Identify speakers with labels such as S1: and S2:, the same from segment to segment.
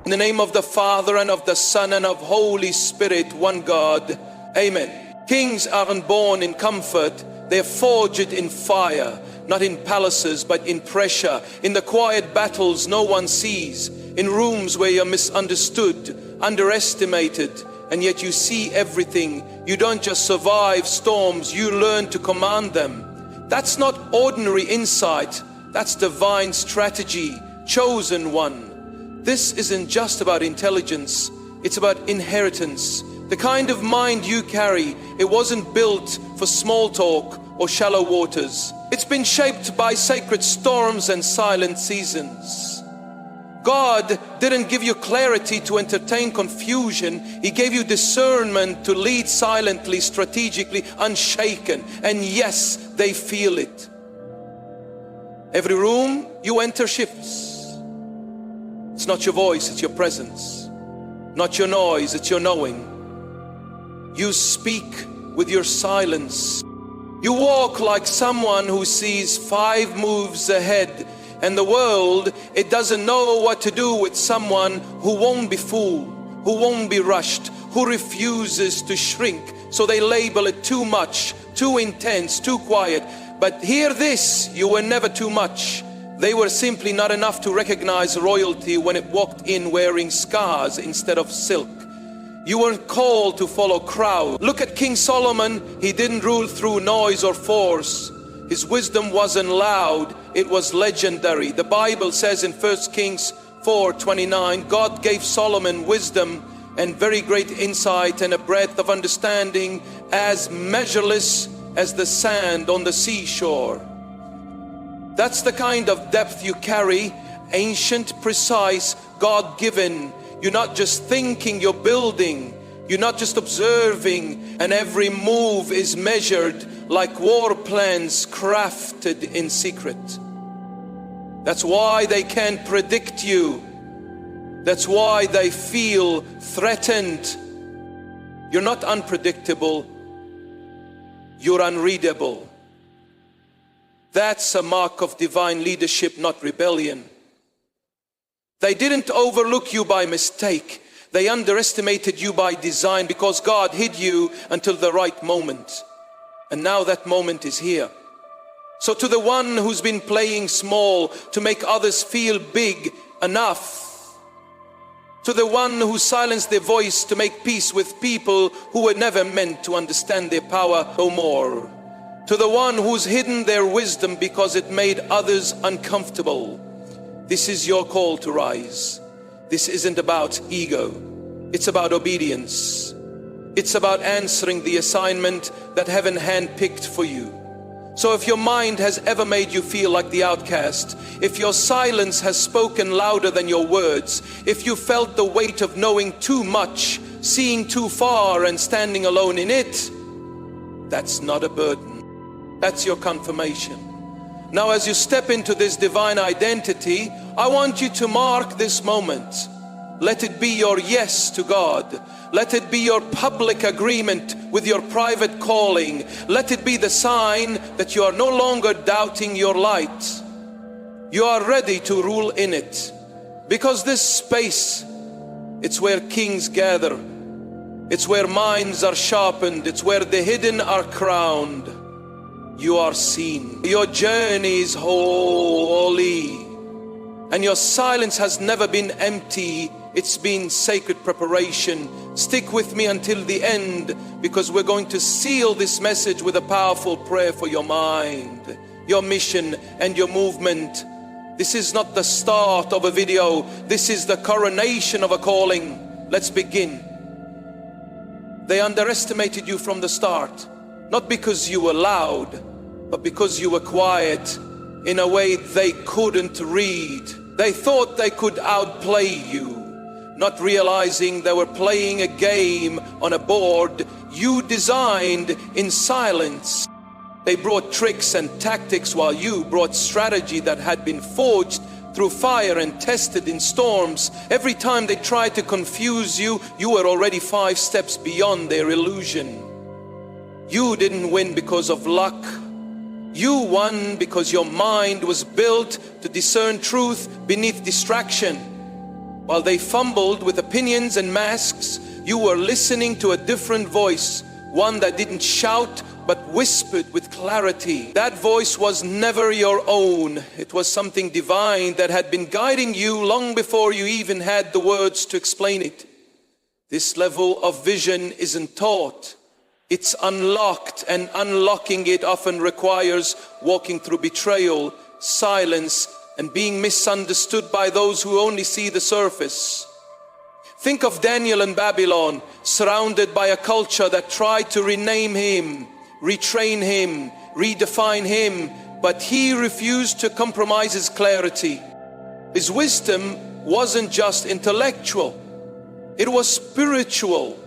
S1: In the name of the Father, and of the Son, and of Holy Spirit, one God. Amen. Kings aren't born in comfort, they're forged in fire. Not in palaces, but in pressure. In the quiet battles no one sees. In rooms where you're misunderstood, underestimated, and yet you see everything. You don't just survive storms, you learn to command them. That's not ordinary insight, that's divine strategy, chosen one. This isn't just about intelligence, it's about inheritance. The kind of mind you carry, it wasn't built for small talk or shallow waters. It's been shaped by sacred storms and silent seasons. God didn't give you clarity to entertain confusion. He gave you discernment to lead silently, strategically, unshaken. And yes, they feel it. Every room you enter shifts. It's not your voice, it's your presence. Not your noise, it's your knowing. You speak with your silence. You walk like someone who sees 5 moves ahead, and the world, it doesn't know what to do with someone who won't be fooled, who won't be rushed, who refuses to shrink. So they label it too much, too intense, too quiet. But hear this, you were never too much. They were simply not enough to recognize royalty when it walked in wearing scars instead of silk. You weren't called to follow crowd. Look at King Solomon. He didn't rule through noise or force. His wisdom wasn't loud, it was legendary. The Bible says in 1 Kings 4:29, God gave Solomon wisdom and very great insight and a breadth of understanding as measureless as the sand on the seashore. That's the kind of depth you carry, ancient, precise, God-given. You're not just thinking, you're building. You're not just observing, and every move is measured like war plans crafted in secret. That's why they can't predict you. That's why they feel threatened. You're not unpredictable, you're unreadable. That's a mark of divine leadership, not rebellion. They didn't overlook you by mistake. They underestimated you by design because God hid you until the right moment. And now that moment is here. So to the one who's been playing small to make others feel big enough, to the one who silenced their voice to make peace with people who were never meant to understand their power no more, to the one who's hidden their wisdom because it made others uncomfortable, this is your call to rise. This isn't about ego, it's about obedience. It's about answering the assignment that heaven handpicked for you. So if your mind has ever made you feel like the outcast, if your silence has spoken louder than your words, if you felt the weight of knowing too much, seeing too far and standing alone in it, that's not a burden. That's your confirmation. Now as you step into this divine identity, I want you to mark this moment. Let it be your yes to God. Let it be your public agreement with your private calling. Let it be the sign that you are no longer doubting your light. You are ready to rule in it. Because this space, it's where kings gather. It's where minds are sharpened. It's where the hidden are crowned. You are seen. Your journey is holy. And your silence has never been empty. It's been sacred preparation. Stick with me until the end, because we're going to seal this message with a powerful prayer for your mind, your mission, and your movement. This is not the start of a video. This is the coronation of a calling. Let's begin. They underestimated you from the start, not because you were loud, but because you were quiet in a way they couldn't read. They thought they could outplay you, not realizing they were playing a game on a board you designed in silence. They brought tricks and tactics while you brought strategy that had been forged through fire and tested in storms. Every time they tried to confuse you, you were already 5 steps beyond their illusion. You didn't win because of luck. You won because your mind was built to discern truth beneath distraction. While they fumbled with opinions and masks, you were listening to a different voice, one that didn't shout but whispered with clarity. That voice was never your own. It was something divine that had been guiding you long before you even had the words to explain it. This level of vision isn't taught. It's unlocked, and unlocking it often requires walking through betrayal, silence, and being misunderstood by those who only see the surface. Think of Daniel in Babylon, surrounded by a culture that tried to rename him, retrain him, redefine him, but he refused to compromise his clarity. His wisdom wasn't just intellectual, it was spiritual.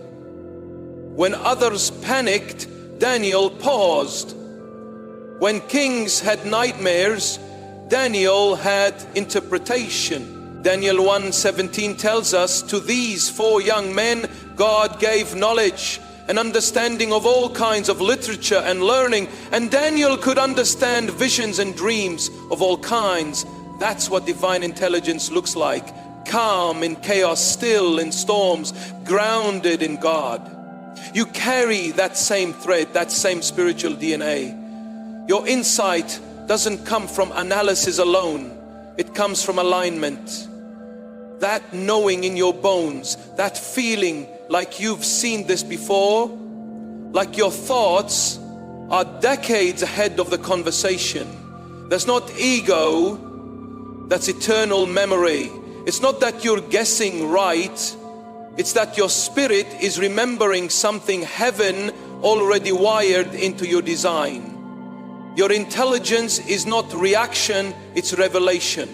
S1: When others panicked, Daniel paused. When kings had nightmares, Daniel had interpretation. Daniel 1:17 tells us, to these 4 young men, God gave knowledge and understanding of all kinds of literature and learning, and Daniel could understand visions and dreams of all kinds. That's what divine intelligence looks like. Calm in chaos, still in storms, grounded in God. You carry that same thread, that same spiritual DNA. Your insight doesn't come from analysis alone. It comes from alignment. That knowing in your bones, that feeling like you've seen this before, like your thoughts are decades ahead of the conversation. That's not ego, that's eternal memory. It's not that you're guessing right, it's that your spirit is remembering something heaven already wired into your design. Your intelligence is not reaction, it's revelation.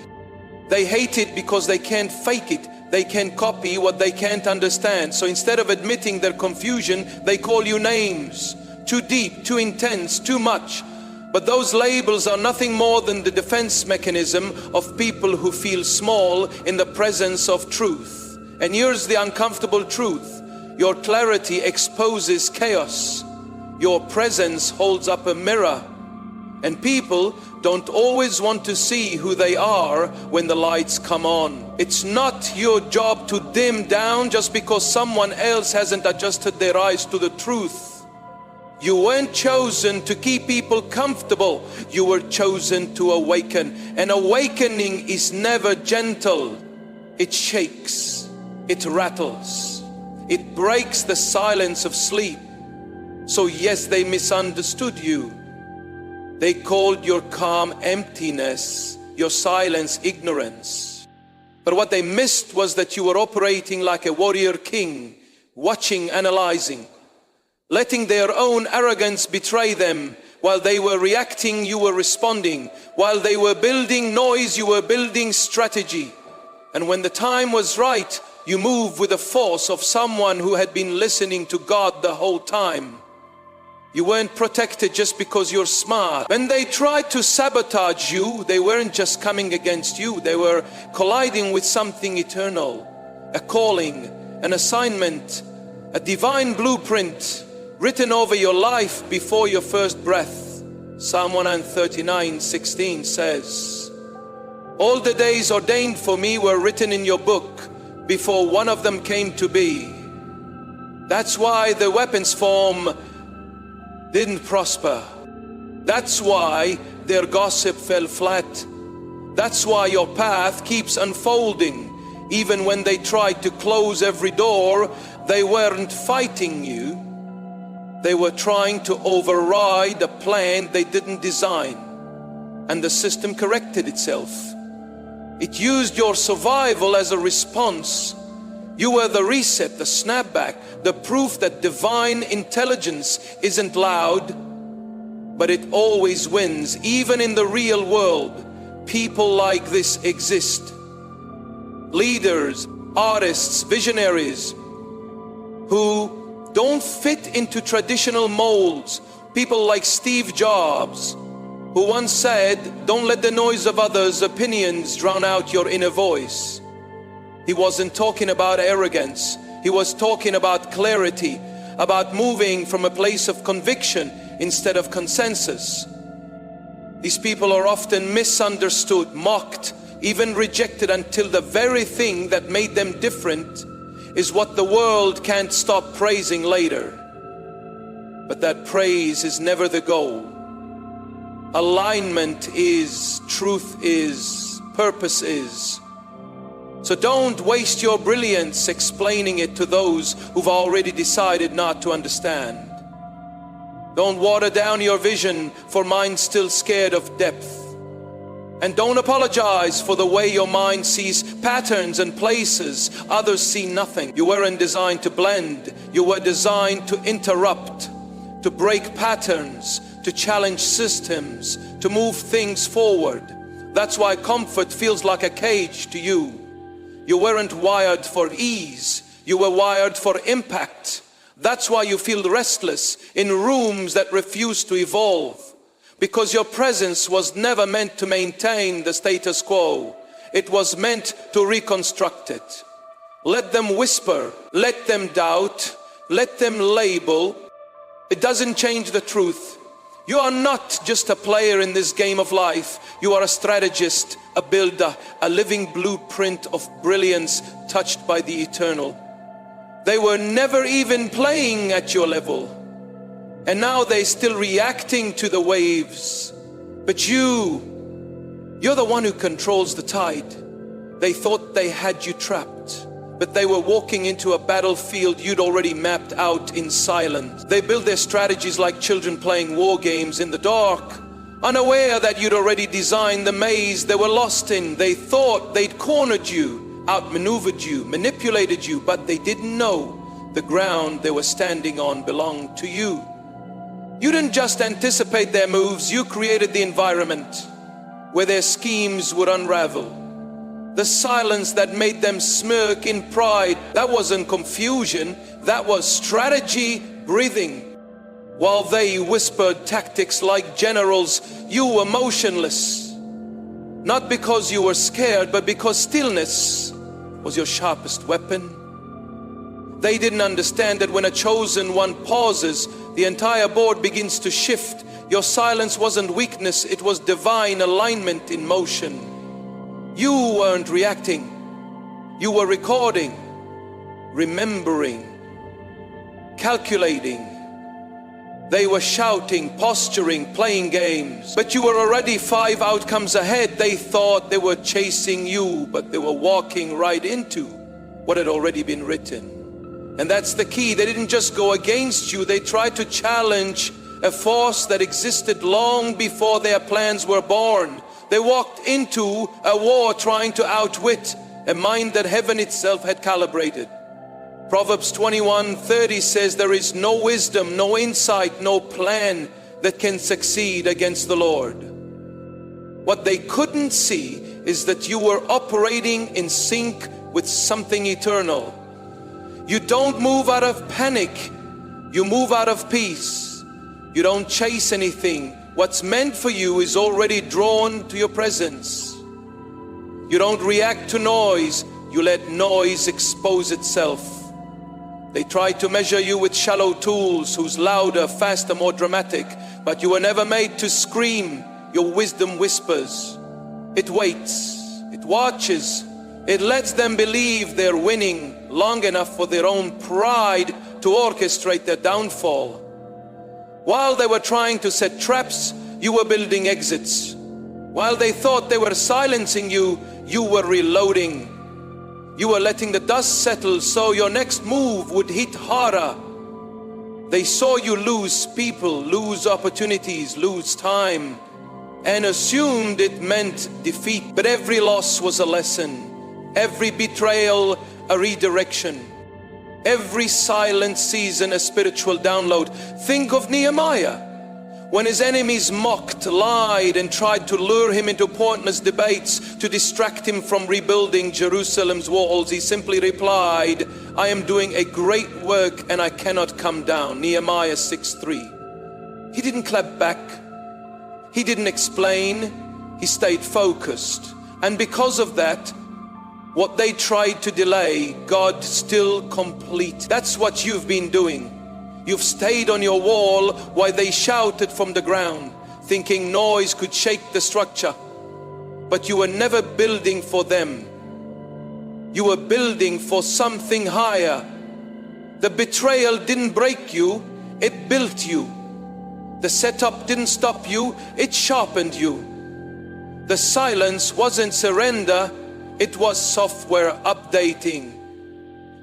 S1: They hate it because they can't fake it. They can copy what they can't understand. So instead of admitting their confusion, they call you names. Too deep, too intense, too much. But those labels are nothing more than the defense mechanism of people who feel small in the presence of truth. And here's the uncomfortable truth. Your clarity exposes chaos. Your presence holds up a mirror. And people don't always want to see who they are when the lights come on. It's not your job to dim down just because someone else hasn't adjusted their eyes to the truth. You weren't chosen to keep people comfortable. You were chosen to awaken. And awakening is never gentle. It shakes. It rattles. It breaks the silence of sleep. So yes, they misunderstood you. They called your calm emptiness, your silence ignorance. But what they missed was that you were operating like a warrior king, watching, analyzing, letting their own arrogance betray them. While they were reacting, you were responding. While they were building noise, you were building strategy. And when the time was right, you moved with the force of someone who had been listening to God the whole time. You weren't protected just because you're smart. When they tried to sabotage you, they weren't just coming against you. They were colliding with something eternal. A calling, an assignment, a divine blueprint written over your life before your first breath. Psalm 139:16 says, all the days ordained for me were written in your book before one of them came to be. That's why the weapons form didn't prosper. That's why their gossip fell flat. That's why your path keeps unfolding. Even when they tried to close every door, they weren't fighting you. They were trying to override a plan they didn't design. And the system corrected itself. It used your survival as a response. You were the reset, the snapback, the proof that divine intelligence isn't loud, but it always wins. Even in the real world, people like this exist. Leaders, artists, visionaries who don't fit into traditional molds. People like Steve Jobs, who once said, don't let the noise of others' opinions drown out your inner voice. He wasn't talking about arrogance. He was talking about clarity, about moving from a place of conviction instead of consensus. These people are often misunderstood, mocked, even rejected, until the very thing that made them different is what the world can't stop praising later. But that praise is never the goal. Alignment is, truth is, purpose is. So don't waste your brilliance explaining it to those who've already decided not to understand. Don't water down your vision for minds still scared of depth. And don't apologize for the way your mind sees patterns and places others see nothing. You weren't designed to blend. You were designed to interrupt, to break patterns, to challenge systems, to move things forward. That's why comfort feels like a cage to you. You weren't wired for ease. You were wired for impact. That's why you feel restless in rooms that refuse to evolve. Because your presence was never meant to maintain the status quo. It was meant to reconstruct it. Let them whisper, let them doubt, let them label. It doesn't change the truth. You are not just a player in this game of life. You are a strategist, a builder, a living blueprint of brilliance touched by the eternal. They were never even playing at your level. And now they're still reacting to the waves. But you're the one who controls the tide. They thought they had you trapped, but they were walking into a battlefield you'd already mapped out in silence. They built their strategies like children playing war games in the dark, unaware that you'd already designed the maze they were lost in. They thought they'd cornered you, outmaneuvered you, manipulated you, but they didn't know the ground they were standing on belonged to you. You didn't just anticipate their moves, you created the environment where their schemes would unravel. The silence that made them smirk in pride, that wasn't confusion, that was strategy breathing. While they whispered tactics like generals, you were motionless. Not because you were scared, but because stillness was your sharpest weapon. They didn't understand that when a chosen one pauses, the entire board begins to shift. Your silence wasn't weakness, it was divine alignment in motion. You weren't reacting, you were recording, remembering, calculating. They were shouting, posturing, playing games. But you were already 5 outcomes ahead. They thought they were chasing you, but they were walking right into what had already been written. And that's the key. They didn't just go against you, they tried to challenge a force that existed long before their plans were born. They walked into a war trying to outwit a mind that heaven itself had calibrated. Proverbs 21:30 says there is no wisdom, no insight, no plan that can succeed against the Lord. What they couldn't see is that you were operating in sync with something eternal. You don't move out of panic, you move out of peace. You don't chase anything. What's meant for you is already drawn to your presence. You don't react to noise, you let noise expose itself. They tried to measure you with shallow tools, who's louder, faster, more dramatic, but you were never made to scream. Your wisdom whispers. It waits, it watches, it lets them believe they're winning long enough for their own pride to orchestrate their downfall. While they were trying to set traps, you were building exits. While they thought they were silencing you, you were reloading. You were letting the dust settle so your next move would hit harder. They saw you lose people, lose opportunities, lose time, and assumed it meant defeat. But every loss was a lesson, every betrayal a redirection, every silent season a spiritual download. Think of Nehemiah. When his enemies mocked, lied, and tried to lure him into pointless debates to distract him from rebuilding Jerusalem's walls, he simply replied, I am doing a great work and I cannot come down. Nehemiah 6:3. He didn't clap back. He didn't explain. He stayed focused. And because of that, what they tried to delay, God still complete. That's what you've been doing. You've stayed on your wall while they shouted from the ground, thinking noise could shake the structure. But you were never building for them. You were building for something higher. The betrayal didn't break you, it built you. The setup didn't stop you, it sharpened you. The silence wasn't surrender, it was software updating.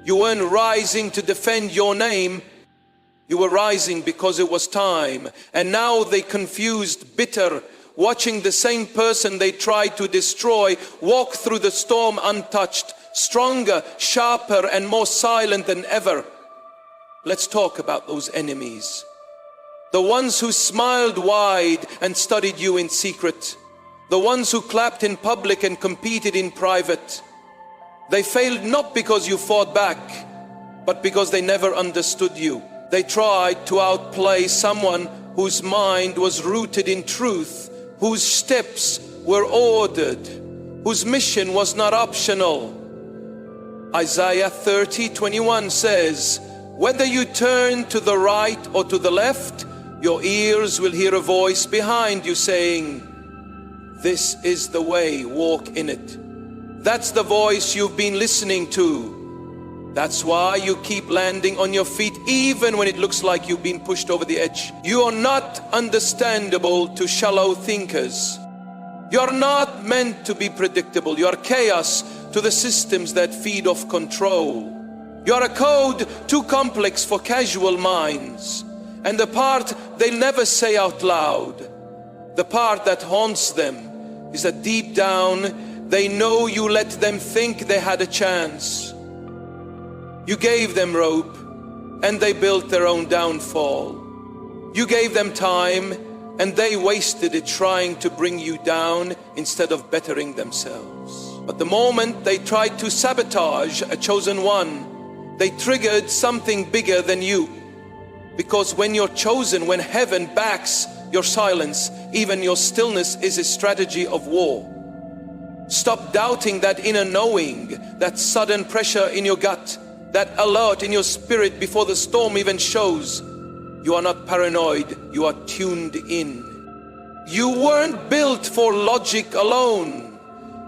S1: You weren't rising to defend your name, you were rising because it was time. And now they confused, bitter, watching the same person they tried to destroy walk through the storm untouched, stronger, sharper, and more silent than ever. Let's talk about those enemies. The ones who smiled wide and studied you in secret. The ones who clapped in public and competed in private. They failed not because you fought back, but because they never understood you. They tried to outplay someone whose mind was rooted in truth, whose steps were ordered, whose mission was not optional. Isaiah 30:21 says, whether you turn to the right or to the left, your ears will hear a voice behind you saying, this is the way, walk in it. That's the voice you've been listening to. That's why you keep landing on your feet even when it looks like you've been pushed over the edge. You are not understandable to shallow thinkers. You're not meant to be predictable. You are chaos to the systems that feed off control. You are a code too complex for casual minds. And the part they'll never say out loud, the part that haunts them, is that deep down they know you let them think they had a chance. You gave them rope and they built their own downfall. You gave them time and they wasted it trying to bring you down instead of bettering themselves. But the moment they tried to sabotage a chosen one, they triggered something bigger than you. Because when you're chosen, when heaven backs your silence, even your stillness is a strategy of war. Stop doubting that inner knowing, that sudden pressure in your gut, that alert in your spirit before the storm even shows. You are not paranoid, you are tuned in. You weren't built for logic alone.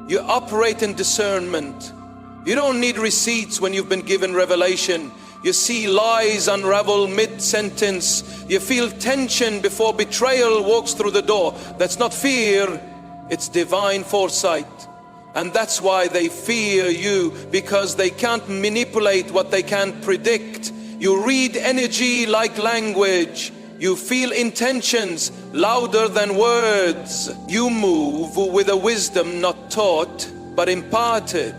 S1: You operate in discernment. You don't need receipts when you've been given revelation. You see lies unravel mid-sentence. You feel tension before betrayal walks through the door. That's not fear, it's divine foresight. And that's why they fear you, because they can't manipulate what they can't predict. You read energy like language. You feel intentions louder than words. You move with a wisdom not taught, but imparted.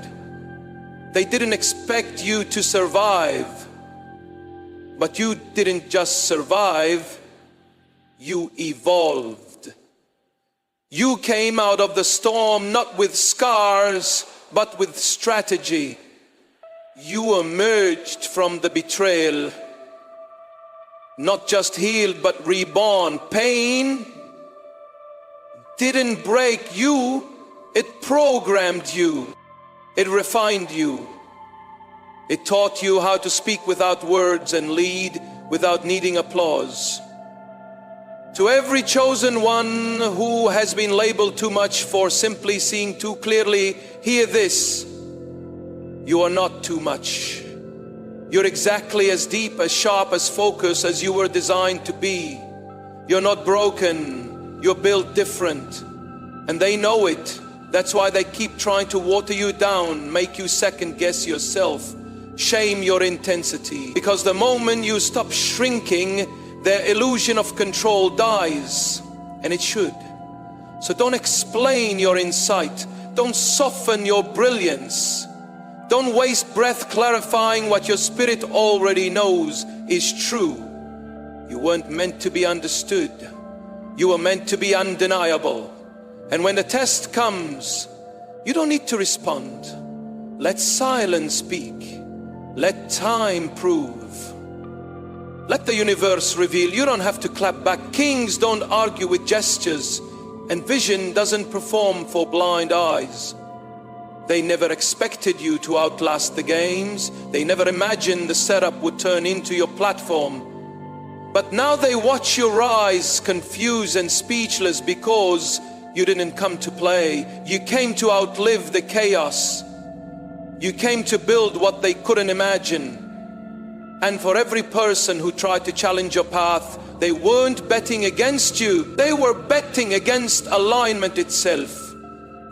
S1: They didn't expect you to survive. But you didn't just survive, you evolved. You came out of the storm not with scars, but with strategy. You emerged from the betrayal, not just healed, but reborn. Pain didn't break you, it programmed you. It refined you. It taught you how to speak without words and lead without needing applause. To every chosen one who has been labeled too much for simply seeing too clearly, hear this: you are not too much. You're exactly as deep, as sharp, as focused as you were designed to be. You're not broken, you're built different. And they know it. That's why they keep trying to water you down, make you second guess yourself, shame your intensity. Because the moment you stop shrinking, their illusion of control dies, and it should. So don't explain your insight. Don't soften your brilliance. Don't waste breath clarifying what your spirit already knows is true. You weren't meant to be understood. You were meant to be undeniable. And when the test comes, you don't need to respond. Let silence speak. Let time prove. Let the universe reveal. You don't have to clap back. Kings don't argue with gestures, and vision doesn't perform for blind eyes. They never expected you to outlast the games. They never imagined the setup would turn into your platform. But now they watch you rise, confused and speechless, because you didn't come to play. You came to outlive the chaos. You came to build what they couldn't imagine. And for every person who tried to challenge your path, they weren't betting against you. They were betting against alignment itself.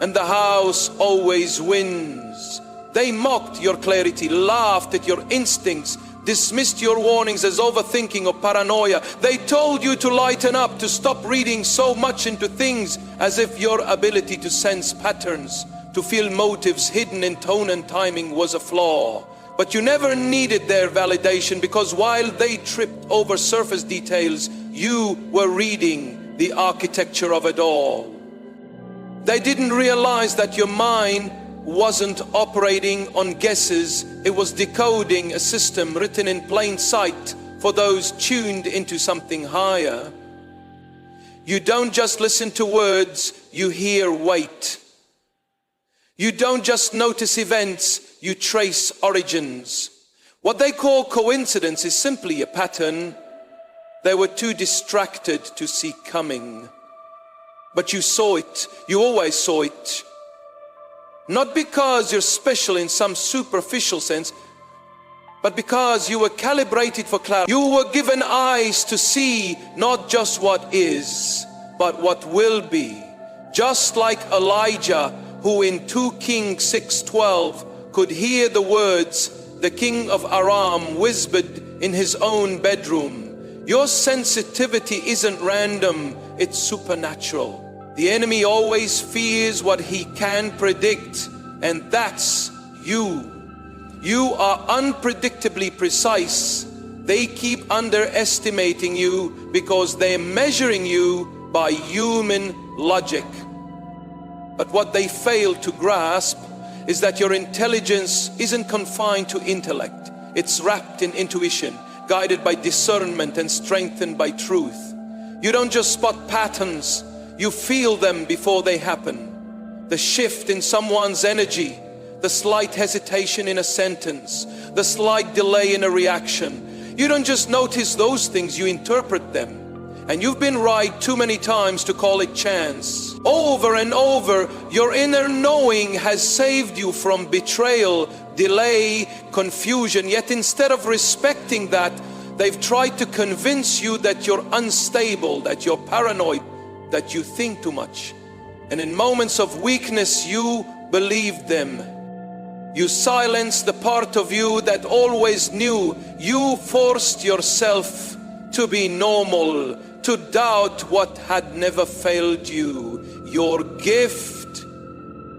S1: And the house always wins. They mocked your clarity, laughed at your instincts, dismissed your warnings as overthinking or paranoia. They told you to lighten up, to stop reading so much into things, as if your ability to sense patterns, to feel motives hidden in tone and timing was a flaw. But you never needed their validation, because while they tripped over surface details, you were reading the architecture of it all. They didn't realize that your mind wasn't operating on guesses. It was decoding a system written in plain sight for those tuned into something higher. You don't just listen to words, you hear weight. You don't just notice events, you trace origins. What they call coincidence is simply a pattern they were too distracted to see coming. But you saw it, you always saw it. Not because you're special in some superficial sense, but because you were calibrated for clarity. You were given eyes to see not just what is, but what will be. Just like Elijah, who in 2 Kings 6:12 could hear the words the king of Aram whispered in his own bedroom. Your sensitivity isn't random, it's supernatural. The enemy always fears what he can predict, and that's you. You are unpredictably precise. They keep underestimating you because they're measuring you by human logic. But what they fail to grasp is that your intelligence isn't confined to intellect. It's wrapped in intuition, guided by discernment and strengthened by truth. You don't just spot patterns, you feel them before they happen. The shift in someone's energy, the slight hesitation in a sentence, the slight delay in a reaction. You don't just notice those things, you interpret them. And you've been right too many times to call it chance. Over and over, your inner knowing has saved you from betrayal, delay, confusion. Yet instead of respecting that, they've tried to convince you that you're unstable, that you're paranoid, that you think too much. And in moments of weakness, you believed them. You silenced the part of you that always knew. You forced yourself to be normal, to doubt what had never failed you, your gift.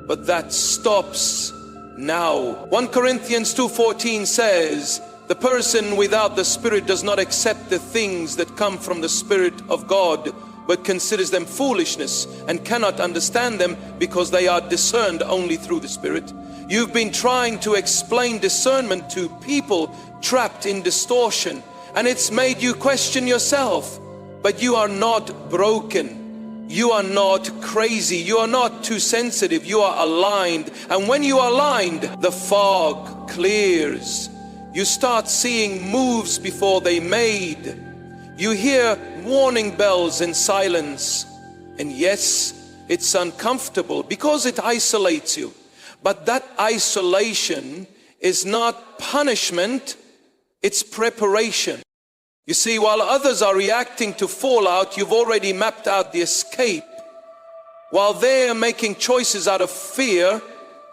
S1: But that stops now. 1 Corinthians 2:14 says, the person without the Spirit does not accept the things that come from the Spirit of God, but considers them foolishness and cannot understand them because they are discerned only through the Spirit. You've been trying to explain discernment to people trapped in distortion, and it's made you question yourself. But you are not broken. You are not crazy. You are not too sensitive. You are aligned. And when you are aligned, the fog clears. You start seeing moves before they made. You hear warning bells in silence. And yes, it's uncomfortable because it isolates you. But that isolation is not punishment, it's preparation. You see, while others are reacting to fallout, you've already mapped out the escape. While they're making choices out of fear,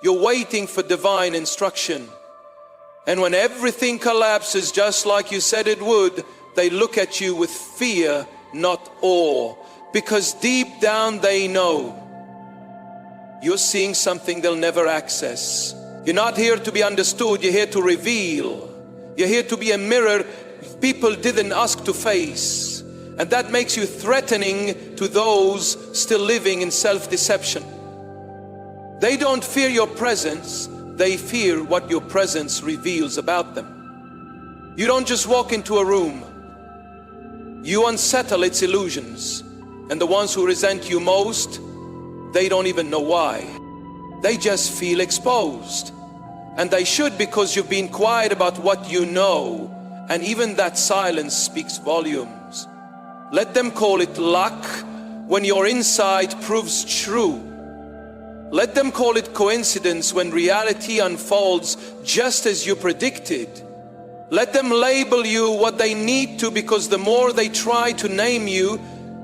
S1: you're waiting for divine instruction. And when everything collapses just like you said it would, they look at you with fear, not awe. Because deep down they know you're seeing something they'll never access. You're not here to be understood, you're here to reveal. You're here to be a mirror people didn't ask to face. And that makes you threatening to those still living in self-deception. They don't fear your presence, they fear what your presence reveals about them. You don't just walk into a room, you unsettle its illusions. And the ones who resent you most, they don't even know why. They just feel exposed. And they should, because you've been quiet about what you know. and even that silence speaks volumes. Let them call it luck when your insight proves true. Let them call it coincidence when reality unfolds just as you predicted. Let them label you what they need to, because the more they try to name you,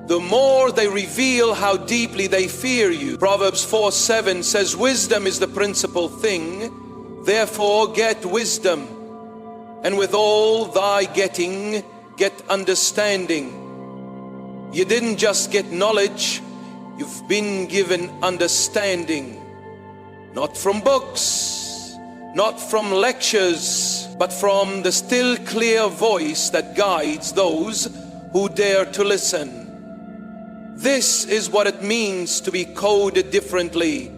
S1: the more they reveal how deeply they fear you. Proverbs 4:7 says, wisdom is the principal thing, therefore get wisdom. And with all thy getting, get understanding. You didn't just get knowledge, you've been given understanding. Not from books, not from lectures, but from the still clear voice that guides those who dare to listen. This is what it means to be coded differently.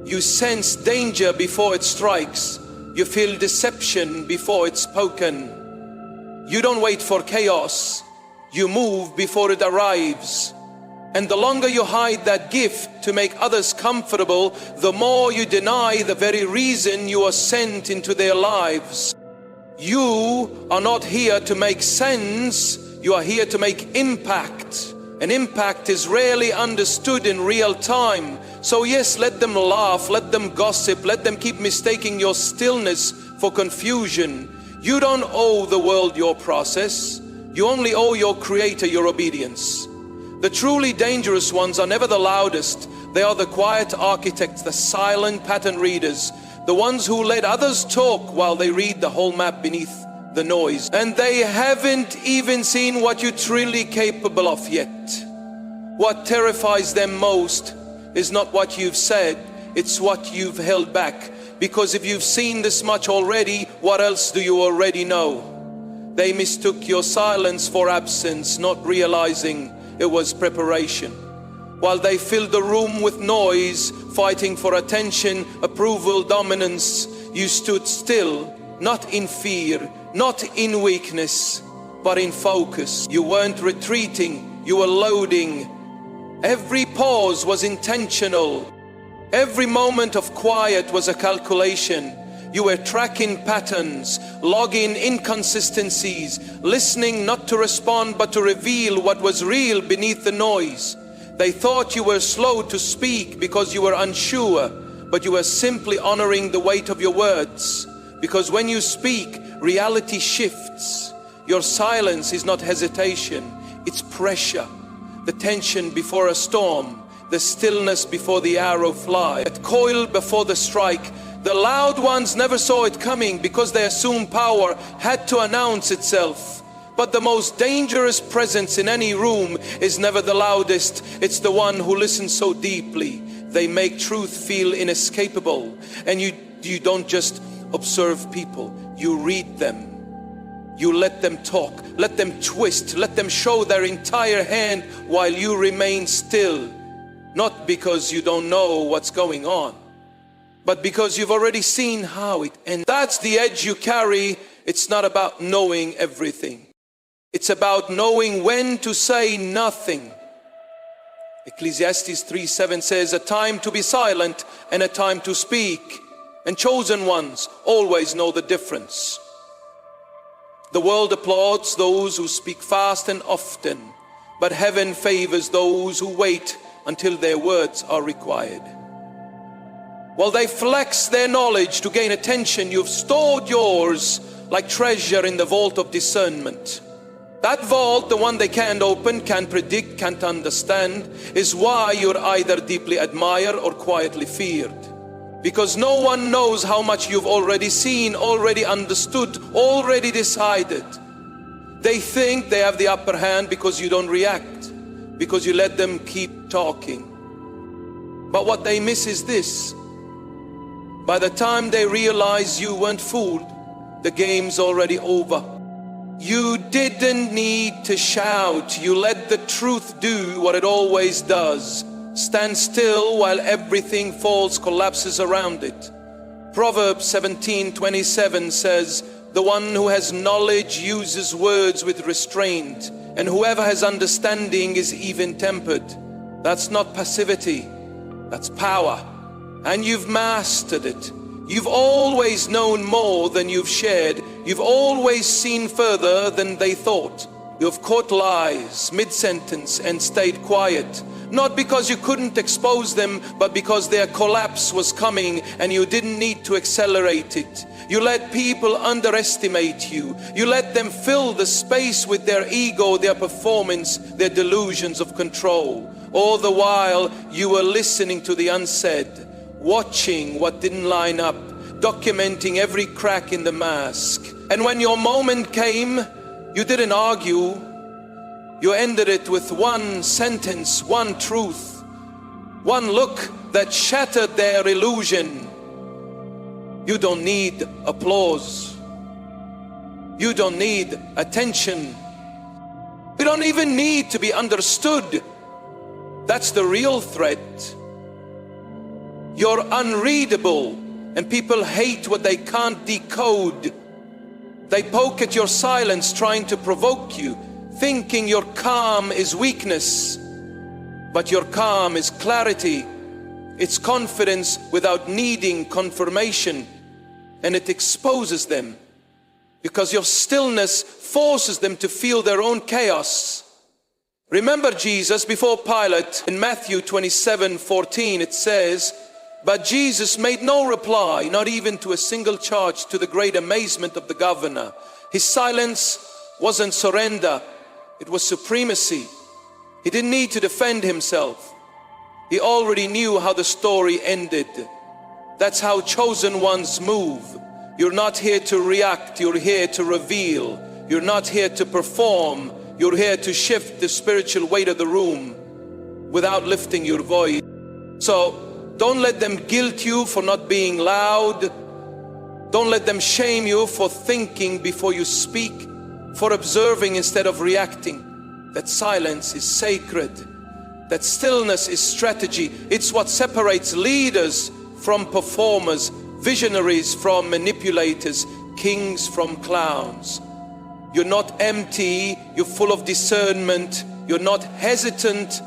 S1: You sense danger before it strikes. You feel deception before it's spoken. You don't wait for chaos. You move before it arrives. And the longer you hide that gift to make others comfortable, the more you deny the very reason you are sent into their lives. You are not here to make sense. You are here to make impact. And impact is rarely understood in real time. So yes, let them laugh, let them gossip, let them keep mistaking your stillness for confusion. You don't owe the world your process. You only owe your Creator your obedience. The truly dangerous ones are never the loudest. They are the quiet architects, the silent pattern readers, the ones who let others talk while they read the whole map beneath the noise. And they haven't even seen what you're truly capable of yet. What terrifies them most is not what you've said, it's what you've held back. Because if you've seen this much already, what else do you already know? They mistook your silence for absence, not realizing it was preparation. While they filled the room with noise, fighting for attention, approval, dominance, you stood still, not in fear, not in weakness, but in focus. You weren't retreating, you were loading. Every pause was intentional. Every moment of quiet was a calculation. You were tracking patterns, logging inconsistencies, listening not to respond but to reveal what was real beneath the noise. They thought you were slow to speak because you were unsure, but you were simply honoring the weight of your words. Because when you speak, reality shifts. Your silence is not hesitation, it's pressure. The tension before a storm, the stillness before the arrow flies, that coil before the strike. The loud ones never saw it coming because they assumed power had to announce itself. But the most dangerous presence in any room is never the loudest. It's the one who listens so deeply. They make truth feel inescapable. And you don't just observe people, you read them. You let them talk, let them twist, let them show their entire hand while you remain still. Not because you don't know what's going on, but because you've already seen how it ends. That's the edge you carry. It's not about knowing everything. It's about knowing when to say nothing. Ecclesiastes 3:7 says, a time to be silent and a time to speak. And chosen ones always know the difference. The world applauds those who speak fast and often, but heaven favors those who wait until their words are required. While they flex their knowledge to gain attention, you've stored yours like treasure in the vault of discernment. That vault, the one they can't open, can't predict, can't understand, is why you're either deeply admired or quietly feared. Because no one knows how much you've already seen, already understood, already decided. They think they have the upper hand because you don't react, because you let them keep talking. But what they miss is this. By the time they realize you weren't fooled, the game's already over. You didn't need to shout. You let the truth do what it always does. Stand still while everything falls, collapses around it. Proverbs 17:27 says, the one who has knowledge uses words with restraint, and whoever has understanding is even-tempered. That's not passivity, that's power. And you've mastered it. You've always known more than you've shared. You've always seen further than they thought. You've caught lies mid-sentence and stayed quiet. Not because you couldn't expose them, but because their collapse was coming and you didn't need to accelerate it. You let people underestimate you. You let them fill the space with their ego, their performance, their delusions of control. All the while you were listening to the unsaid, watching what didn't line up, documenting every crack in the mask. And when your moment came, you didn't argue. You ended it with one sentence, one truth, one look that shattered their illusion. You don't need applause. You don't need attention. You don't even need to be understood. That's the real threat. You're unreadable, and people hate what they can't decode. They poke at your silence, trying to provoke you, thinking your calm is weakness. But your calm is clarity. It's confidence without needing confirmation. And it exposes them, because your stillness forces them to feel their own chaos. Remember Jesus before Pilate in Matthew 27:14, it says, "But Jesus made no reply, not even to a single charge, to the great amazement of the governor." His silence wasn't surrender, it was supremacy. He didn't need to defend himself. He already knew how the story ended. That's how chosen ones move. You're not here to react, you're here to reveal. You're not here to perform, you're here to shift the spiritual weight of the room without lifting your voice. So don't let them guilt you for not being loud. Don't let them shame you for thinking before you speak, for observing instead of reacting. That silence is sacred. That stillness is strategy. It's what separates leaders from performers, visionaries from manipulators, kings from clowns. You're not empty, you're full of discernment. You're not hesitant,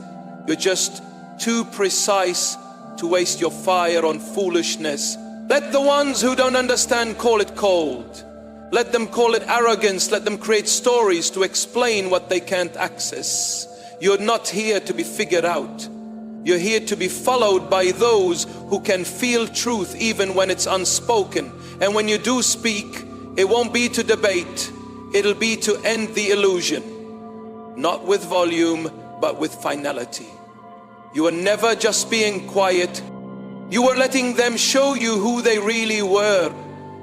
S1: you're just too precise to waste your fire on foolishness. Let the ones who don't understand call it cold. Let them call it arrogance. Let them create stories to explain what they can't access. You're not here to be figured out. You're here to be followed by those who can feel truth even when it's unspoken. And when you do speak, it won't be to debate. It'll be to end the illusion. Not with volume, but with finality. You were never just being quiet. You were letting them show you who they really were.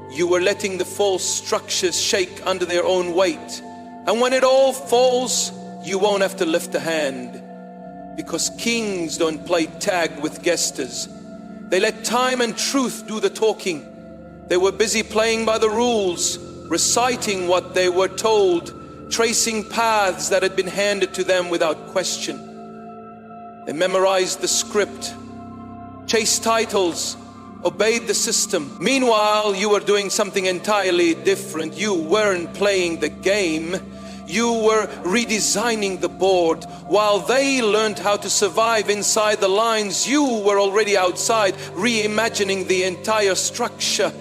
S1: You were letting the false structures shake under their own weight. And when it all falls, you won't have to lift a hand. Because kings don't play tag with guesters. They let time and truth do the talking. They were busy playing by the rules, reciting what they were told, tracing paths that had been handed to them without question. They memorized the script, chased titles, obeyed the system. Meanwhile, you were doing something entirely different. You weren't playing the game. You were redesigning the board. While they learned how to survive inside the lines, you were already outside, reimagining the entire structure.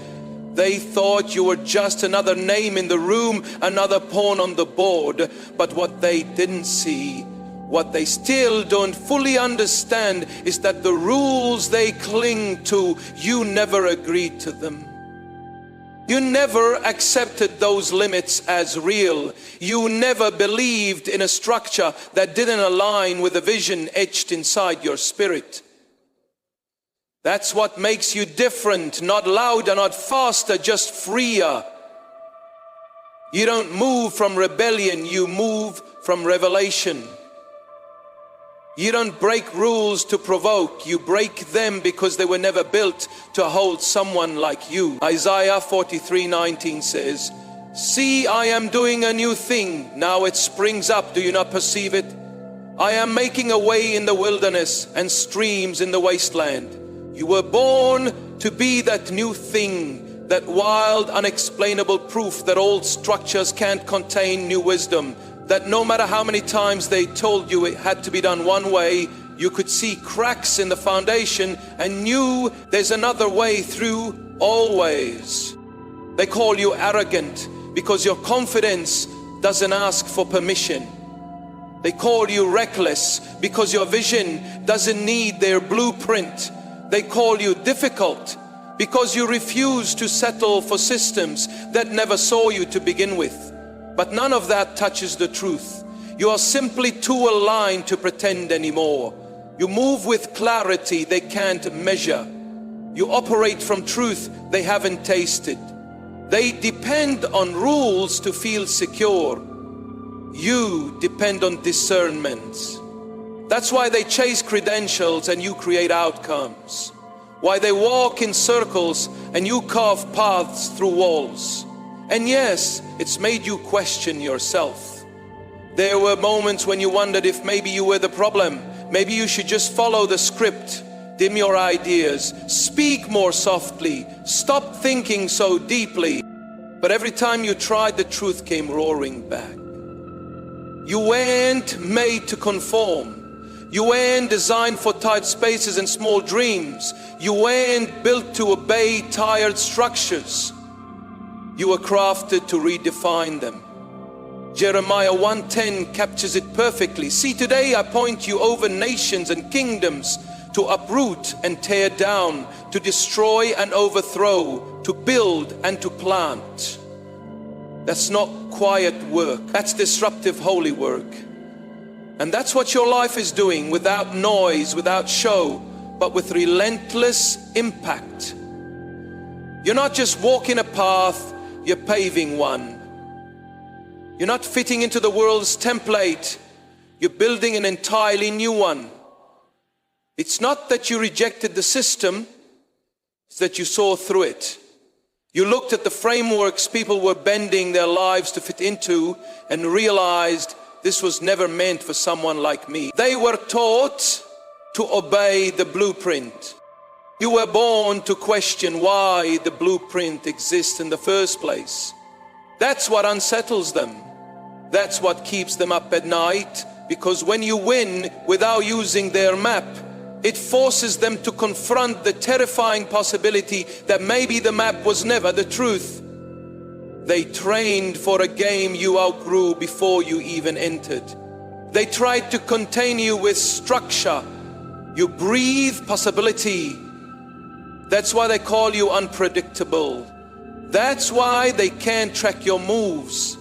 S1: They thought you were just another name in the room, another pawn on the board. But what they didn't see, what they still don't fully understand, is that the rules they cling to, you never agreed to them. You never accepted those limits as real. You never believed in a structure that didn't align with the vision etched inside your spirit. That's what makes you different, not louder, not faster, just freer. You don't move from rebellion, you move from revelation. You don't break rules to provoke, you break them because they were never built to hold someone like you. Isaiah 43:19 says, "See, I am doing a new thing. Now it springs up. Do you not perceive it? I am making a way in the wilderness and streams in the wasteland." You were born to be that new thing, that wild, unexplainable proof that old structures can't contain new wisdom. That no matter how many times they told you it had to be done one way, you could see cracks in the foundation and knew there's another way through always. They call you arrogant. because your confidence doesn't ask for permission. They call you reckless because your vision doesn't need their blueprint. They call you difficult because you refuse to settle for systems that never saw you to begin with. But none of that touches the truth. You are simply too aligned to pretend anymore. You move with clarity they can't measure. You operate from truth they haven't tasted. They depend on rules to feel secure. You depend on discernment. That's why they chase credentials and you create outcomes. Why they walk in circles and you carve paths through walls. And yes, it's made you question yourself. There were moments when you wondered if maybe you were the problem. Maybe you should just follow the script. Dim your ideas, speak more softly, stop thinking so deeply. But every time you tried, the truth came roaring back. You weren't made to conform. You weren't designed for tight spaces and small dreams. You weren't built to obey tired structures. You were crafted to redefine them. Jeremiah 1:10 captures it perfectly. See, today I point you over nations and kingdoms, to uproot and tear down, to destroy and overthrow, to build and to plant. That's not quiet work. That's disruptive holy work. And that's what your life is doing, without noise, without show, but with relentless impact. You're not just walking a path, you're paving one. You're not fitting into the world's template, you're building an entirely new one. It's not that you rejected the system, it's that you saw through it. You looked at the frameworks people were bending their lives to fit into and realized this was never meant for someone like me. They were taught to obey the blueprint. You were born to question why the blueprint exists in the first place. That's what unsettles them. That's what keeps them up at night, because when you win without using their map, it forces them to confront the terrifying possibility that maybe the map was never the truth. They trained for a game you outgrew before you even entered. They tried to contain you with structure. You breathe possibility. That's why they call you unpredictable. That's why they can't track your moves,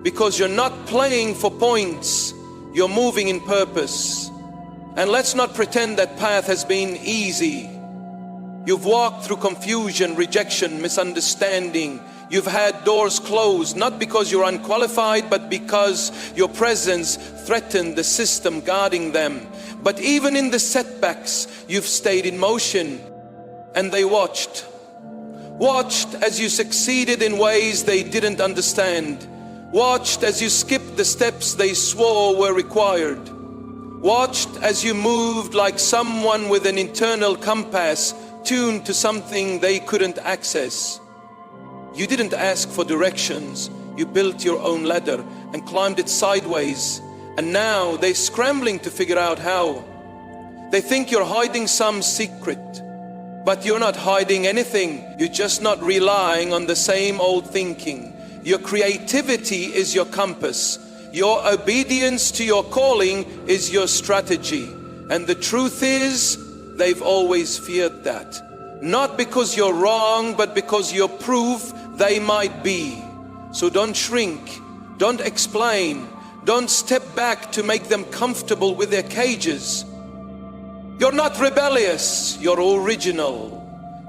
S1: because you're not playing for points, you're moving in purpose. And let's not pretend that path has been easy. You've walked through confusion, rejection, misunderstanding. You've had doors closed, not because you're unqualified, but because your presence threatened the system guarding them. But even in the setbacks, you've stayed in motion. And they watched as you succeeded in ways they didn't understand. Watched as you skipped the steps they swore were required. Watched as you moved like someone with an internal compass tuned to something they couldn't access. You didn't ask for directions. You built your own ladder and climbed it sideways. And now they're scrambling to figure out how. They think you're hiding some secret. But you're not hiding anything. You're just not relying on the same old thinking. Your creativity is your compass. Your obedience to your calling is your strategy. And the truth is, they've always feared that. Not because you're wrong, but because you're proof they might be. So don't shrink, don't explain, don't step back to make them comfortable with their cages. You're not rebellious, you're original.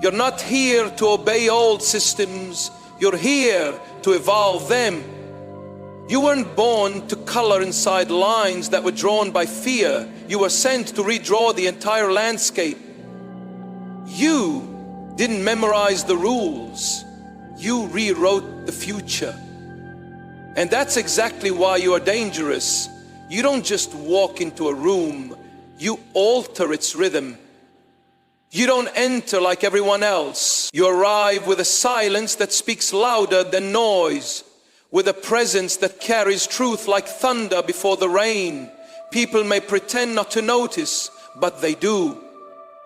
S1: You're not here to obey old systems, you're here to evolve them. You weren't born to color inside lines that were drawn by fear. You were sent to redraw the entire landscape. You didn't memorize the rules. You rewrote the future. And that's exactly why you are dangerous. You don't just walk into a room, you alter its rhythm. You don't enter like everyone else. You arrive with a silence that speaks louder than noise, with a presence that carries truth like thunder before the rain. People may pretend not to notice, but they do.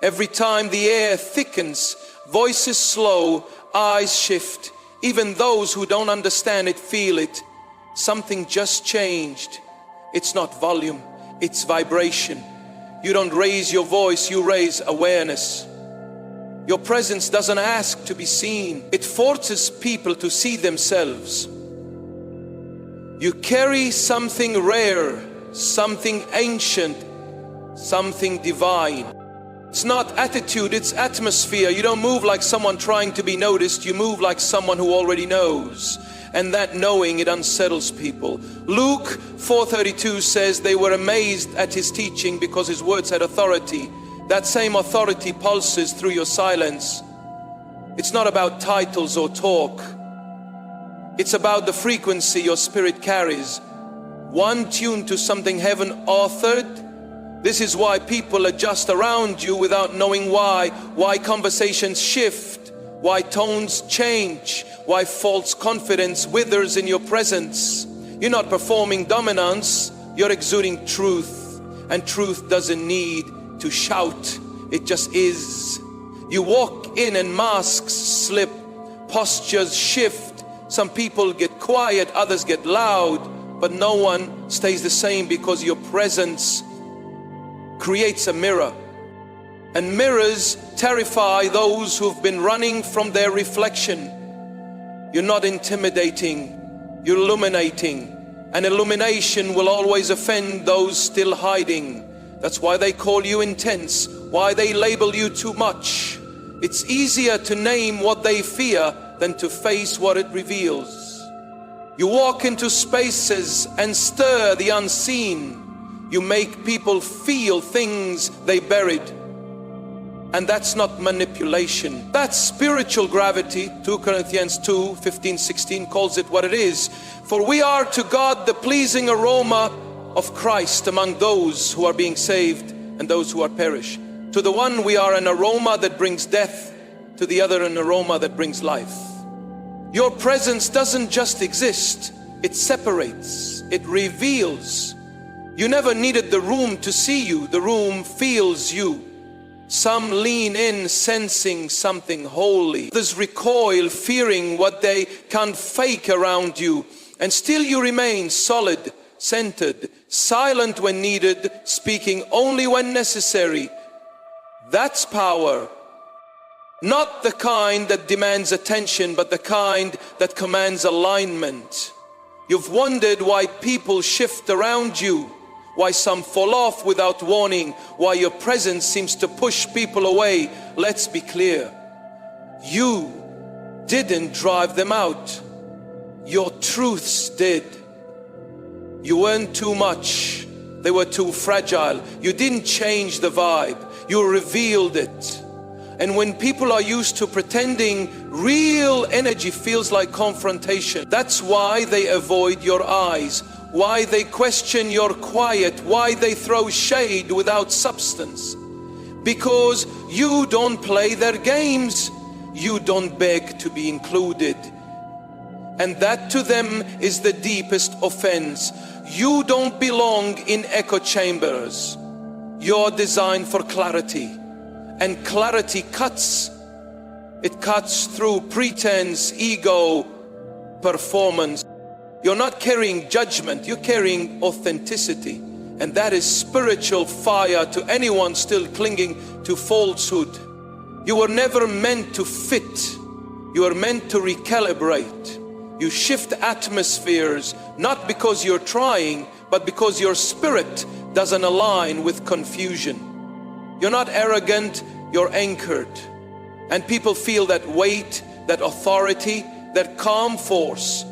S1: Every time the air thickens, voices slow, eyes shift, Even those who don't understand it feel it. Something just changed. It's not volume, it's vibration. You don't raise your voice, you raise awareness. Your presence doesn't ask to be seen. It forces people to see themselves. You carry something rare, something ancient, something divine. It's not attitude, it's atmosphere. You don't move like someone trying to be noticed. You move like someone who already knows. And that knowing, it unsettles people. Luke 4:32 says they were amazed at his teaching because his words had authority. That same authority pulses through your silence. It's not about titles or talk. It's about the frequency your spirit carries. One tuned to something heaven authored. This is why people adjust around you without knowing why conversations shift, why tones change, why false confidence withers in your presence. You're not performing dominance, you're exuding truth. And truth doesn't need to shout, it just is. You walk in and masks slip, postures shift. Some people get quiet, others get loud, but no one stays the same because your presence creates a mirror. And mirrors terrify those who've been running from their reflection. You're not intimidating, you're illuminating. And illumination will always offend those still hiding. That's why they call you intense, why they label you too much. It's easier to name what they fear than to face what it reveals. You walk into spaces and stir the unseen. You make people feel things they buried. And that's not manipulation. That's spiritual gravity. 2 Corinthians 2:15-16 calls it what it is. For we are to God the pleasing aroma of Christ among those who are being saved and those who are perished. To the one we are an aroma that brings death, to the other an aroma that brings life. Your presence doesn't just exist, it separates, it reveals. You never needed the room to see you, the room feels you. Some lean in sensing something holy. Others recoil fearing what they can't fake around you. And still you remain solid, centered, silent when needed, speaking only when necessary. That's power. Not the kind that demands attention, but the kind that commands alignment. You've wondered why people shift around you, why some fall off without warning, why your presence seems to push people away. Let's be clear. You didn't drive them out. Your truths did. You weren't too much. They were too fragile. You didn't change the vibe. You revealed it. And when people are used to pretending, real energy feels like confrontation. That's why they avoid your eyes, why they question your quiet, why they throw shade without substance. Because you don't play their games. You don't beg to be included. And that to them is the deepest offense. You don't belong in echo chambers. You're designed for clarity. And clarity cuts. It cuts through pretense, ego, performance. You're not carrying judgment, you're carrying authenticity. And that is spiritual fire to anyone still clinging to falsehood. You were never meant to fit. You are meant to recalibrate. You shift atmospheres, not because you're trying, but because your spirit doesn't align with confusion. You're not arrogant, you're anchored. And people feel that weight, that authority, that calm force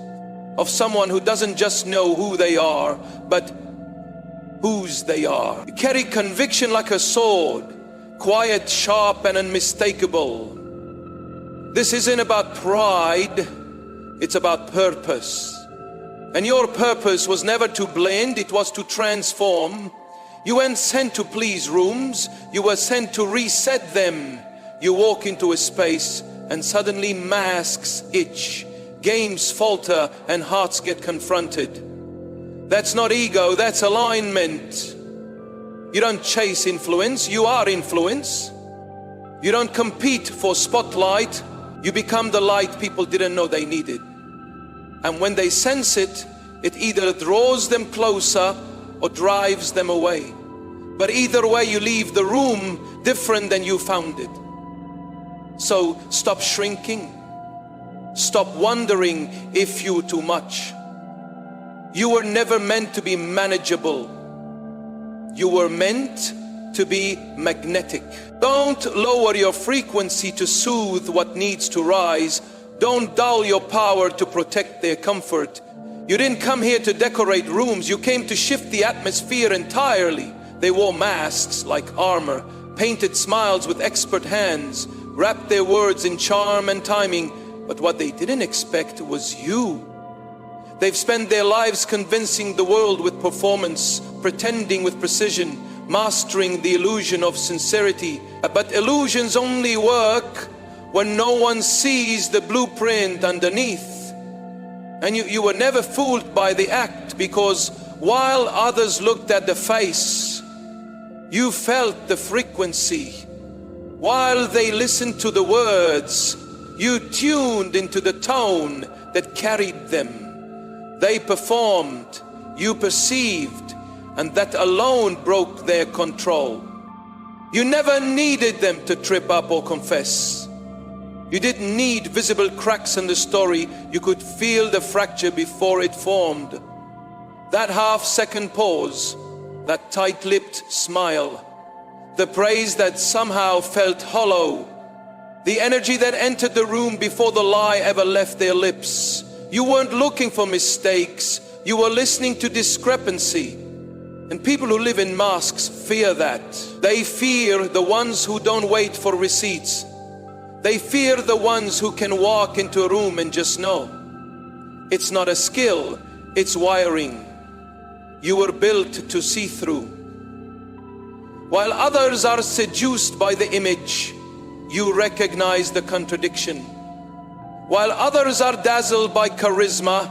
S1: of someone who doesn't just know who they are, but whose they are. You carry conviction like a sword, quiet, sharp, and unmistakable. This isn't about pride, it's about purpose. And your purpose was never to blend, it was to transform. You weren't sent to please rooms, you were sent to reset them. You walk into a space and suddenly masks itch, games falter, and hearts get confronted. That's not ego, that's alignment. You don't chase influence, you are influence. You don't compete for spotlight, You become the light people didn't know they needed. And when they sense it, it either draws them closer or drives them away. But either way, you leave the room different than you found it. So stop shrinking. Stop wondering if you're too much. You were never meant to be manageable. You were meant to be magnetic. Don't lower your frequency to soothe what needs to rise. Don't dull your power to protect their comfort. You didn't come here to decorate rooms. You came to shift the atmosphere entirely. They wore masks like armor, painted smiles with expert hands, wrapped their words in charm and timing. But what they didn't expect was you. They've spent their lives convincing the world with performance, pretending with precision, mastering the illusion of sincerity. But illusions only work when no one sees the blueprint underneath. And you were never fooled by the act, because while others looked at the face, you felt the frequency. While they listened to the words, you tuned into the tone that carried them. They performed, you perceived, and that alone broke their control. You never needed them to trip up or confess. You didn't need visible cracks in the story. You could feel the fracture before it formed. That half-second pause, that tight-lipped smile, the praise that somehow felt hollow, the energy that entered the room before the lie ever left their lips. You weren't looking for mistakes. You were listening to discrepancy. And people who live in masks fear that. They fear the ones who don't wait for receipts. They fear the ones who can walk into a room and just know. It's not a skill, it's wiring. You were built to see through. While others are seduced by the image, you recognize the contradiction. While others are dazzled by charisma,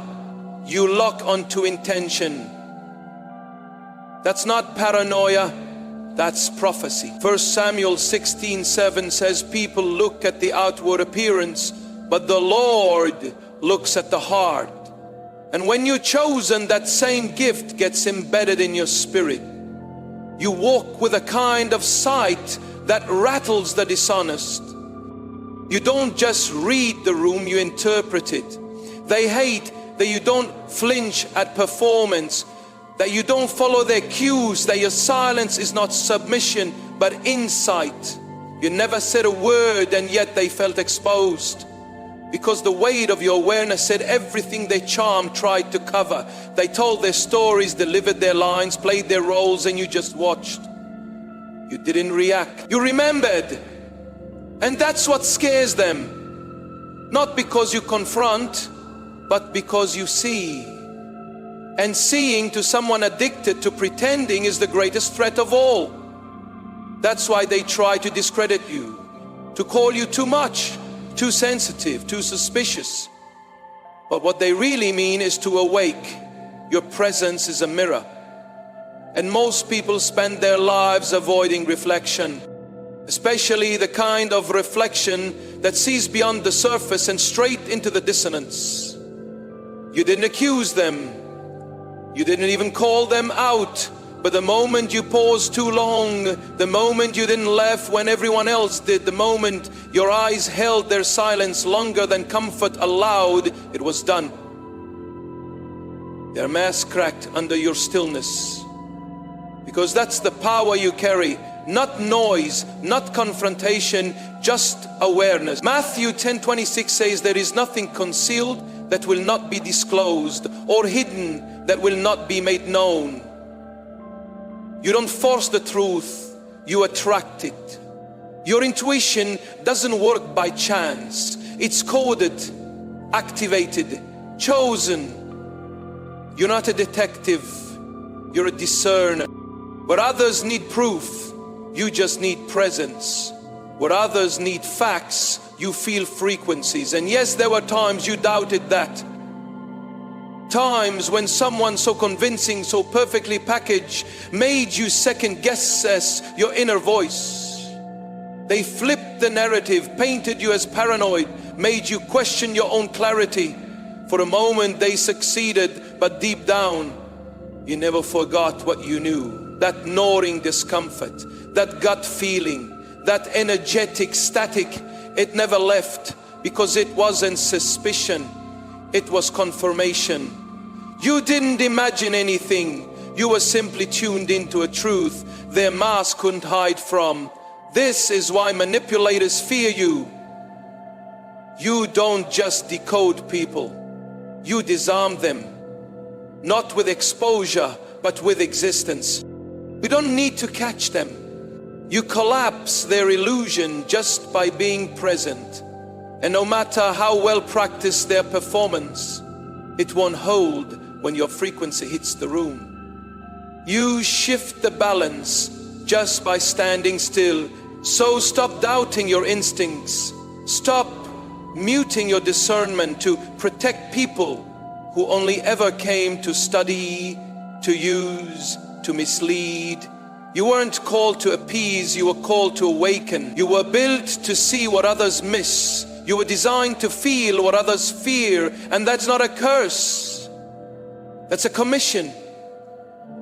S1: you lock onto intention. That's not paranoia, that's prophecy. 1 Samuel 16:7 says, people look at the outward appearance, but the Lord looks at the heart. And when you're chosen, that same gift gets embedded in your spirit. You walk with a kind of sight that rattles the dishonest. You don't just read the room, you interpret it. They hate that you don't flinch at performance, that you don't follow their cues, that your silence is not submission but insight. You never said a word and yet they felt exposed, because the weight of your awareness said everything they charmed tried to cover. They told their stories, delivered their lines, played their roles, and you just watched. You didn't react. You remembered. And that's what scares them. Not because you confront, but because you see. And seeing, to someone addicted to pretending, is the greatest threat of all. That's why they try to discredit you, to call you too much, too sensitive, too suspicious. But what they really mean is to awake. Your presence is a mirror. And most people spend their lives avoiding reflection, especially the kind of reflection that sees beyond the surface and straight into the dissonance. You didn't accuse them. You didn't even call them out. But the moment you paused too long, the moment you didn't laugh when everyone else did, the moment your eyes held their silence longer than comfort allowed, it was done. Their mask cracked under your stillness. Because that's the power you carry. Not noise, not confrontation, just awareness. Matthew 10:26 says, there is nothing concealed that will not be disclosed, or hidden that will not be made known. You don't force the truth, you attract it. Your intuition doesn't work by chance. It's coded, activated, chosen. You're not a detective, you're a discerner. Where others need proof, you just need presence. Where others need facts, you feel frequencies. And yes, there were times you doubted that. Times when someone so convincing, so perfectly packaged, made you second guess your inner voice. They flipped the narrative, painted you as paranoid, made you question your own clarity. For a moment they succeeded, but deep down, you never forgot what you knew. That gnawing discomfort, that gut feeling, that energetic static, it never left, because it wasn't suspicion, it was confirmation. You didn't imagine anything, you were simply tuned into a truth their mask couldn't hide from. This is why manipulators fear you. You don't just decode people, you disarm them. Not with exposure, but with existence. You don't need to catch them. You collapse their illusion just by being present. And no matter how well practiced their performance, it won't hold when your frequency hits the room. You shift the balance just by standing still. So stop doubting your instincts. Stop muting your discernment to protect people who only ever came to study, to use, to mislead. You weren't called to appease, you were called to awaken. You were built to see what others miss. You were designed to feel what others fear, and that's not a curse. That's a commission.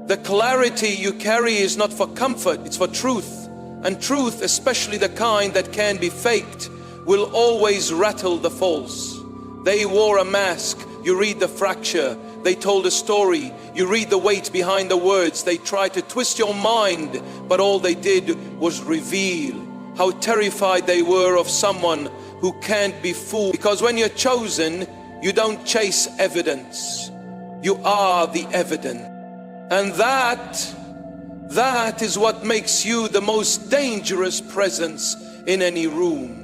S1: The clarity you carry is not for comfort, it's for truth. And truth, especially the kind that can be faked, will always rattle the false. They wore a mask, you read the fracture. They told a story, you read the weight behind the words. They tried to twist your mind, but all they did was reveal how terrified they were of someone who can't be fooled. Because when you're chosen, you don't chase evidence. You are the evidence. And that is what makes you the most dangerous presence in any room.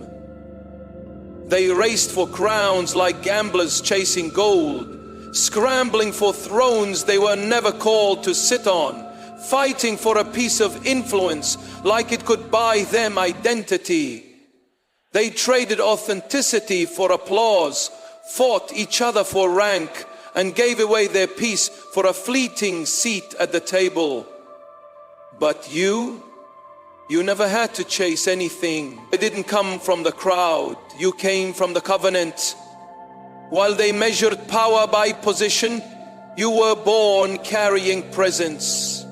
S1: They raced for crowns like gamblers chasing gold, scrambling for thrones they were never called to sit on, fighting for a piece of influence like it could buy them identity. They traded authenticity for applause, fought each other for rank, and gave away their peace for a fleeting seat at the table. But you never had to chase anything. It didn't come from the crowd, you came from the covenant. While they measured power by position, you were born carrying presence.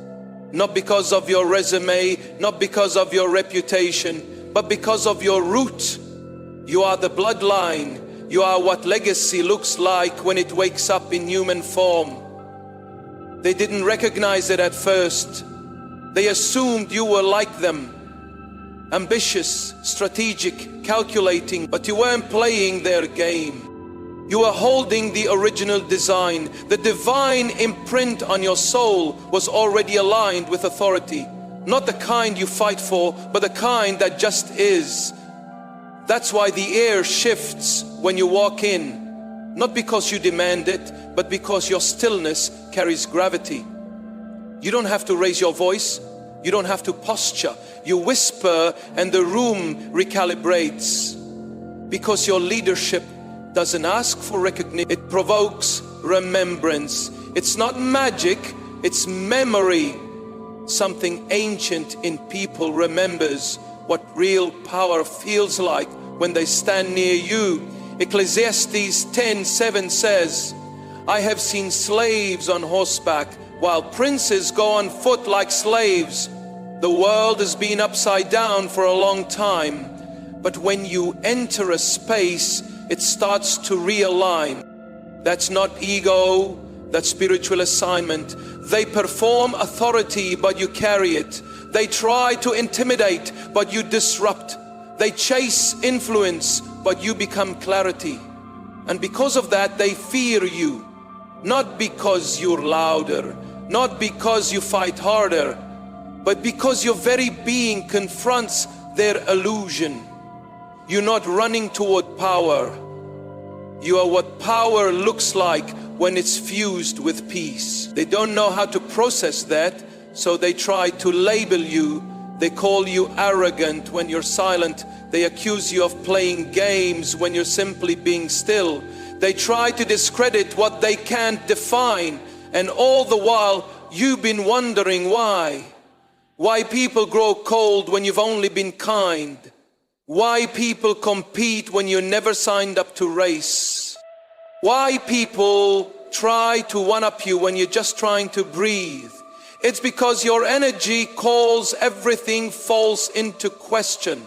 S1: Not because of your resume, not because of your reputation, but because of your root. You are the bloodline. You are what legacy looks like when it wakes up in human form. They didn't recognize it at first. They assumed you were like them. Ambitious, strategic, calculating, but you weren't playing their game. You were holding the original design. The divine imprint on your soul was already aligned with authority. Not the kind you fight for, but the kind that just is. That's why the air shifts when you walk in. Not because you demand it, but because your stillness carries gravity. You don't have to raise your voice. You don't have to posture. You whisper and the room recalibrates. Because your leadership doesn't ask for recognition. It provokes remembrance. It's not magic, it's memory. Something ancient in people remembers what real power feels like when they stand near you. Ecclesiastes 10:7 says, I have seen slaves on horseback while princes go on foot like slaves. The world has been upside down for a long time, but when you enter a space, it starts to realign. That's not ego, that's spiritual assignment. They perform authority, but you carry it. They try to intimidate, but you disrupt. They chase influence, but you become clarity. And because of that, they fear you. Not because you're louder, not because you fight harder, but because your very being confronts their illusion. You're not running toward power. You are what power looks like when it's fused with peace. They don't know how to process that, so they try to label you. They call you arrogant when you're silent. They accuse you of playing games when you're simply being still. They try to discredit what they can't define. And all the while, you've been wondering why. Why people grow cold when you've only been kind. Why people compete when you never signed up to race. Why people try to one-up you when you're just trying to breathe. It's because your energy calls everything false into question.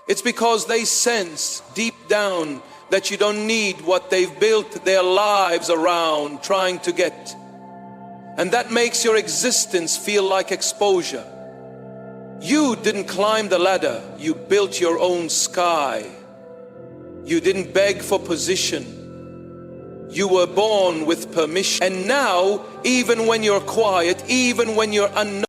S1: It's because they sense deep down that you don't need what they've built their lives around trying to get. And that makes your existence feel like exposure. You didn't climb the ladder, you built your own sky. You didn't beg for position. You were born with permission. And now, even when you're quiet, even when you're unknown,